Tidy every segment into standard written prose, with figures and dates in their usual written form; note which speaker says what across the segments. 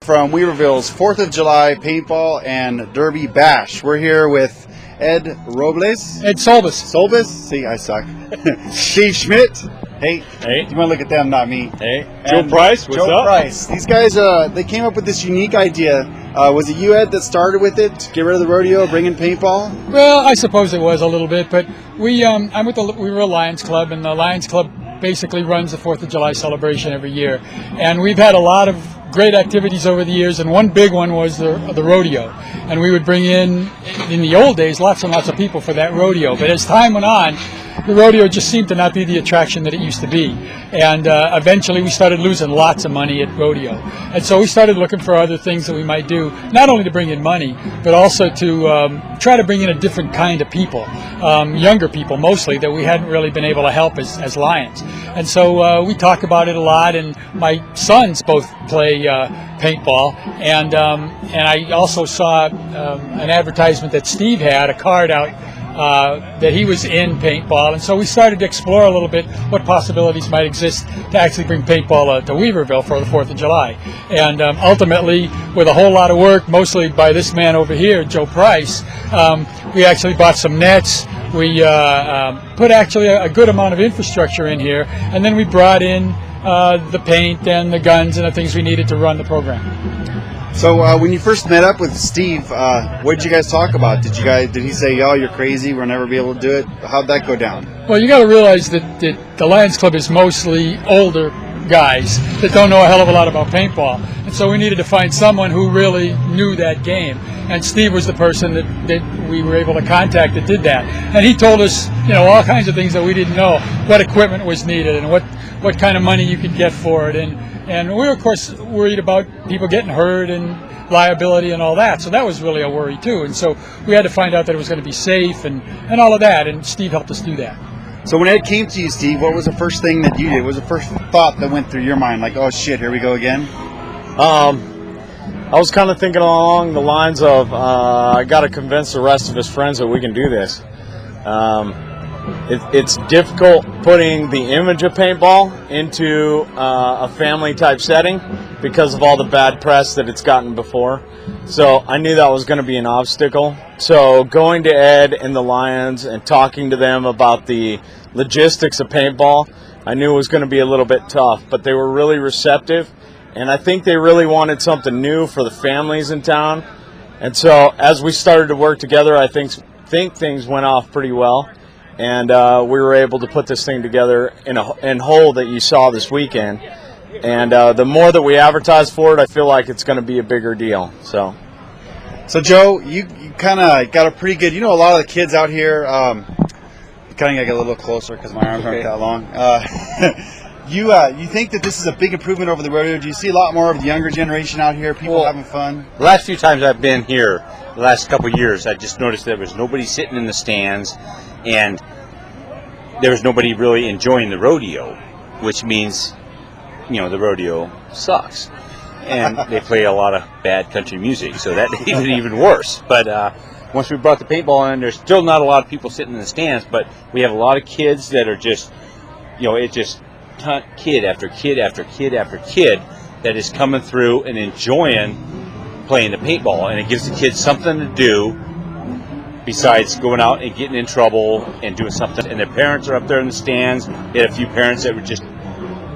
Speaker 1: from Weaverville's 4th of July Paintball and Derby Bash. We're here with Ed Robles.
Speaker 2: Ed Solbus.
Speaker 1: Solbus? See, I suck. Steve Schmidt. Hey.
Speaker 3: Hey.
Speaker 1: You want to look at them, not me.
Speaker 3: Hey. Joe Price, what's up?
Speaker 1: Joe Price. These guys, they came up with this unique idea. Was it you, Ed, that started with it? Get rid of the rodeo, bring in paintball?
Speaker 2: Well, I suppose it was a little bit, but I'm with the Weaverville Lions Club, and the Lions Club basically runs the 4th of July celebration every year. And we've had a lot of great activities over the years, and one big one was the rodeo. And we would bring in the old days, lots and lots of people for that rodeo. But as time went on, the rodeo just seemed to not be the attraction that it used to be. And eventually we started losing lots of money at rodeo. And so we started looking for other things that we might do, not only to bring in money, but also to try to bring in a different kind of people, younger people mostly, that we hadn't really been able to help as Lions. And so we talk about it a lot, and my sons both play paintball, and I also saw an advertisement that Steve had, a card out that he was in paintball, and so we started to explore a little bit what possibilities might exist to actually bring paintball to Weaverville for the 4th of July. And ultimately, with a whole lot of work, mostly by this man over here, Joe Price, we actually bought some nets. We put actually a good amount of infrastructure in here, and then we brought in the paint and the guns and the things we needed to run the program.
Speaker 1: So when you first met up with Steve, what did you guys talk about? Did he say, "Oh, you're crazy, we'll never be able to do it"? How'd that go down?
Speaker 2: Well, you got to realize that the Lions Club is mostly older guys that don't know a hell of a lot about paintball, and so we needed to find someone who really knew that game. And Steve was the person that we were able to contact that did that. And he told us, all kinds of things that we didn't know, what equipment was needed and what kind of money you could get for it. And we were, of course, worried about people getting hurt and liability and all that. So that was really a worry, too. And so we had to find out that it was going to be safe and all of that. And Steve helped us do that.
Speaker 1: So when Ed came to you, Steve, what was the first thing that you did? What was the first thought that went through your mind? Like, oh, shit, here we go again?
Speaker 3: I was kind of thinking along the lines of I got to convince the rest of his friends that we can do this. It's difficult putting the image of paintball into a family-type setting because of all the bad press that it's gotten before. So I knew that was going to be an obstacle. So going to Ed and the Lions and talking to them about the logistics of paintball, I knew it was going to be a little bit tough, but they were really receptive. And I think they really wanted something new for the families in town. And so as we started to work together, I think things went off pretty well. And we were able to put this thing together in whole that you saw this weekend. And the more that we advertise for it, I feel like it's going to be a bigger deal. So
Speaker 1: Joe, you kind of got a pretty good, a lot of the kids out here, kind of got to get a little closer because my arms aren't that long. You think that this is a big improvement over the rodeo? Do you see a lot more of the younger generation out here, people having fun?
Speaker 4: The last few times I've been here, the last couple of years, I just noticed there was nobody sitting in the stands, and there was nobody really enjoying the rodeo, which means, the rodeo sucks. And they play a lot of bad country music, so that made it even worse. But once we brought the paintball in, there's still not a lot of people sitting in the stands, but we have a lot of kids that are just, kid after kid after kid after kid that is coming through and enjoying playing the paintball, and it gives the kids something to do besides going out and getting in trouble and doing something. And their parents are up there in the stands. We had a few parents that would just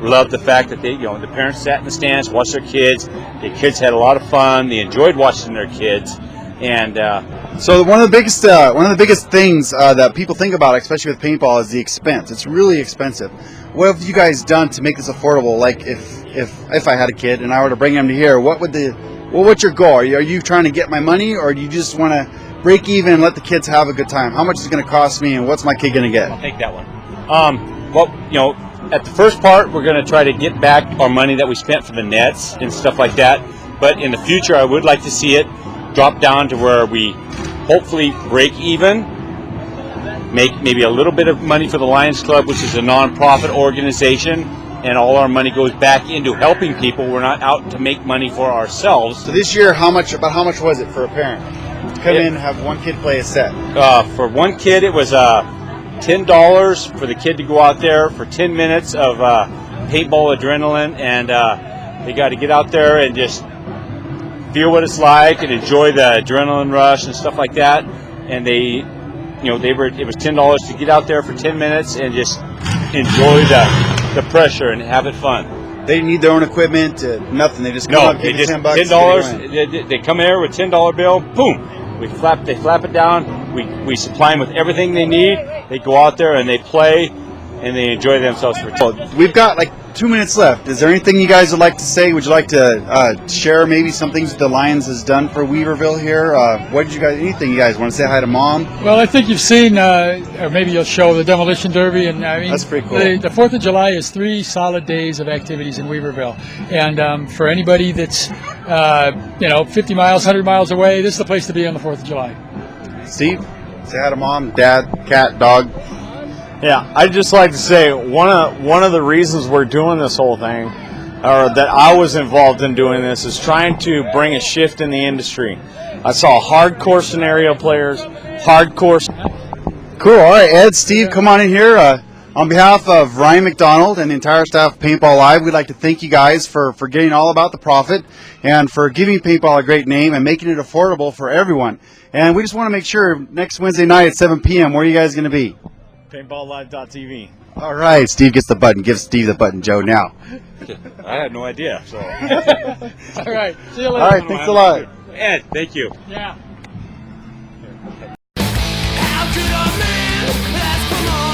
Speaker 4: love the fact that the parents sat in the stands, watched their kids. The kids had a lot of fun. They enjoyed watching their kids. And
Speaker 1: so one of the biggest things that people think about, especially with paintball, is the expense. It's really expensive. What have you guys done to make this affordable? Like if I had a kid and I were to bring him to here, what's your goal? Are you trying to get my money, or do you just want to break even and let the kids have a good time? How much is it going to cost me, and what's my kid going to get?
Speaker 4: I'll take that one. At the first part, we're going to try to get back our money that we spent for the nets and stuff like that. But in the future, I would like to see it drop down to where we hopefully break even, make maybe a little bit of money for the Lions Club, which is a non-profit organization, and all our money goes back into helping people. We're not out to make money for ourselves.
Speaker 1: So this year, how much was it for a parent to come in and have one kid play a set?
Speaker 4: For one kid, it was $10 for the kid to go out there for 10 minutes of paintball adrenaline, and they got to get out there and just feel what it's like and enjoy the adrenaline rush and stuff like that. And it was $10 to get out there for 10 minutes and just enjoy the pressure and have it fun.
Speaker 1: They need their own equipment, nothing. They just come up, give you $10.
Speaker 4: $10. They come here with $10 bill. Boom. They flap it down. We supply them with everything they need. They go out there and they play and they enjoy themselves for 10.
Speaker 1: We've got like 2 minutes left. Is there anything you guys would like to say? Would you like to share maybe some things the Lions has done for Weaverville here? Anything you guys want to say hi to Mom?
Speaker 2: Well, I think you've seen, or maybe you'll show the Demolition Derby, and I mean,
Speaker 1: that's pretty cool.
Speaker 2: The 4th of July is 3 solid days of activities in Weaverville, and for anybody that's 50 miles, 100 miles away, this is the place to be on the 4th of July.
Speaker 1: Steve, say hi to Mom, Dad, cat, dog.
Speaker 3: Yeah, I'd just like to say one of the reasons we're doing this whole thing, or that I was involved in doing this, is trying to bring a shift in the industry. I saw hardcore scenario players, hardcore.
Speaker 1: Cool. All right, Ed, Steve, come on in here. On behalf of Ryan McDonald and the entire staff of Paintball Live, we'd like to thank you guys for getting all about the profit and for giving paintball a great name and making it affordable for everyone. And we just want to make sure next Wednesday night at 7 p.m., where are you guys going to be?
Speaker 3: PaintballLive.tv.
Speaker 1: All right, Steve gets the button. Give Steve the button, Joe, now.
Speaker 4: I had no idea. So.
Speaker 2: All right. See you later.
Speaker 1: All right, thanks a lot.
Speaker 4: Ed, thank you.
Speaker 2: Yeah.
Speaker 5: How could a man ask for more?